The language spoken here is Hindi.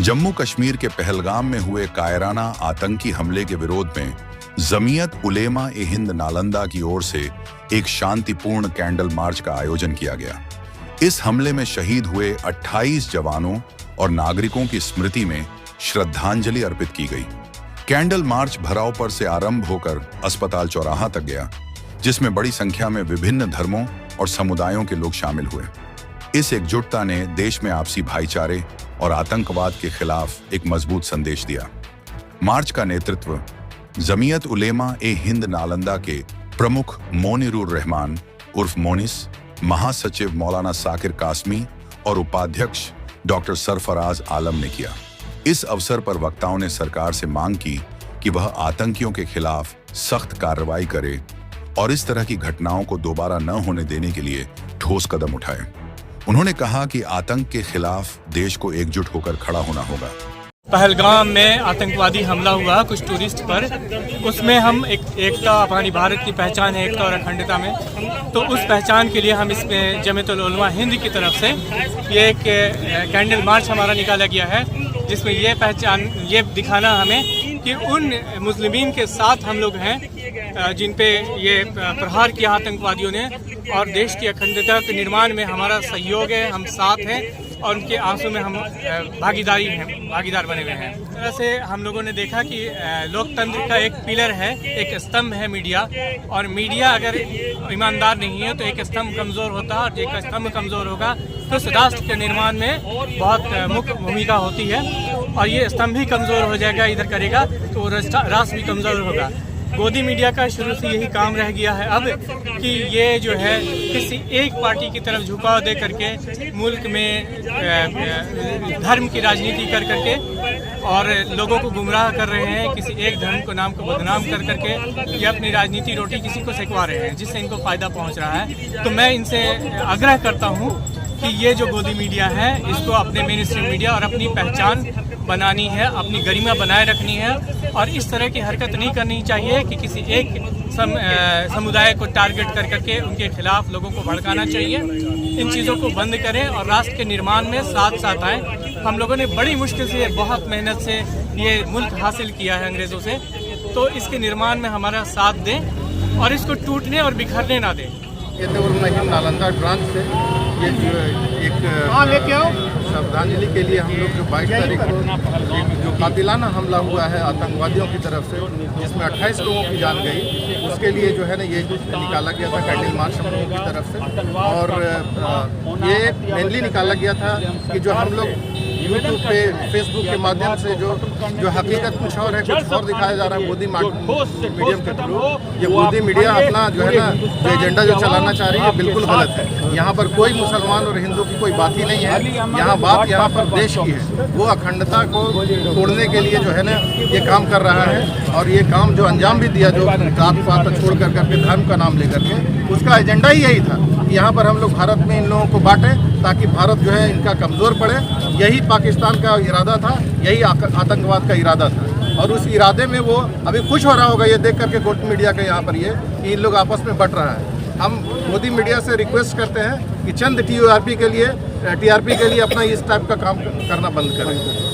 जम्मू कश्मीर के पहलगाम में हुए कायराना आतंकी हमले के विरोध में जमीयत उलेमा ए हिंद नालंदा की ओर से एक शांतिपूर्ण कैंडल मार्च का आयोजन किया गया। इस हमले में शहीद हुए 28 जवानों और नागरिकों की स्मृति में श्रद्धांजलि अर्पित की गई। कैंडल मार्च भराव पर से आरंभ होकर अस्पताल चौराहा तक गया, जिसमें बड़ी संख्या में विभिन्न धर्मों और समुदायों के लोग शामिल हुए। इस एकजुटता ने देश में आपसी भाईचारे और आतंकवाद के खिलाफ एक मजबूत संदेश दिया। मार्च का नेतृत्व जमीयत उलेमा ए हिंद नालंदा के प्रमुख मोनिरुर रहमान उर्फ मोनिस, महासचिव मौलाना साकिर कासमी और उपाध्यक्ष डॉक्टर सरफराज आलम ने किया। इस अवसर पर वक्ताओं ने सरकार से मांग की कि वह आतंकियों के खिलाफ सख्त कार्रवाई करे और इस तरह की घटनाओं को दोबारा न होने देने के लिए ठोस कदम उठाए। उन्होंने कहा कि आतंक के खिलाफ देश को एकजुट होकर खड़ा होना होगा। पहलगाम में आतंकवादी हमला हुआ कुछ टूरिस्ट पर, उसमें हम एकता, हमारी भारत की पहचान है एकता और अखंडता में, तो उस पहचान के लिए हम इसमें जमीयत उलेमा हिंद की तरफ से ये एक कैंडल मार्च हमारा निकाला गया है, जिसमें ये दिखाना हमें कि उन मुस्लिमीन के साथ हम लोग हैं जिन पे ये प्रहार किया आतंकवादियों ने, और देश की अखंडता के निर्माण में हमारा सहयोग है, हम साथ हैं और उनके आंसू में हम भागीदार बने हुए हैं। इस तरह से हम लोगों ने देखा कि लोकतंत्र का एक पिलर है, एक स्तंभ है मीडिया, और मीडिया अगर ईमानदार नहीं है तो एक स्तंभ कमज़ोर होता है, और एक स्तंभ कमज़ोर होगा तो उस राष्ट्र के निर्माण में बहुत मुख्य भूमिका होती है, और ये स्तंभ भी कमज़ोर हो जाएगा, इधर करेगा तो राष्ट्र भी कमज़ोर होगा। गोदी मीडिया का शुरू से यही काम रह गया है अब कि ये जो है किसी एक पार्टी की तरफ झुकाव दे करके मुल्क में धर्म की राजनीति कर करके और लोगों को गुमराह कर रहे हैं, किसी एक धर्म को नाम को बदनाम कर करके ये अपनी राजनीति रोटी किसी को सेकवा रहे हैं, जिससे इनको फ़ायदा पहुंच रहा है। तो मैं इनसे आग्रह करता हूं कि ये जो गोदी मीडिया है इसको अपने मेन स्ट्रीम मीडिया और अपनी पहचान बनानी है, अपनी गरिमा बनाए रखनी है, और इस तरह की हरकत नहीं करनी चाहिए कि किसी एक समुदाय को टारगेट कर करके उनके खिलाफ लोगों को भड़काना चाहिए। इन चीज़ों को बंद करें और राष्ट्र के निर्माण में साथ साथ आएँ। हम लोगों ने बड़ी मुश्किल से, बहुत मेहनत से ये मुल्क हासिल किया है अंग्रेज़ों से, तो इसके निर्माण में हमारा साथ दें और इसको टूटने और बिखरने ना दें। नालंदा ब्रांच से ये एक श्रद्धांजलि के लिए हम लोग जो 22 तारीख को एक जो कातिलाना हमला हुआ है आतंकवादियों की तरफ से, जिसमें 28 लोगों की जान गई, उसके लिए जो है ना ये निकाला गया था कैंडल मार्च हम लोगों की तरफ से। और ये मेनली निकाला गया था कि जो हम लोग यूट्यूब पे, फेसबुक के माध्यम से जो हकीकत कुछ और है, कुछ और दिखाया जा रहा है मोदी मीडियम के थ्रू। ये मोदी मीडिया अपना जो है ना जो एजेंडा जो चलाना चाह रही है बिल्कुल गलत है। यहाँ पर कोई मुसलमान और हिंदू की कोई बात ही नहीं है, यहाँ बात यहाँ पर देश की है। वो अखंडता को तोड़ने के लिए जो है ना ये काम कर रहा है, और ये काम जो अंजाम भी दिया, जो जात पात छोड़ कर करके धर्म का नाम लेकर के, उसका एजेंडा ही यही था कि यहाँ पर हम लोग भारत में इन लोगों को बांटें ताकि भारत जो है इनका कमज़ोर पड़े। यही पाकिस्तान का इरादा था, यही आतंकवाद का इरादा था, और उस इरादे में वो अभी खुश हो रहा होगा ये देख करके गोदी मीडिया के यहाँ पर ये कि इन लोग आपस में बट रहा है। हम मोदी मीडिया से रिक्वेस्ट करते हैं कि चंद टीआरपी के लिए अपना इस टाइप का काम करना बंद करें।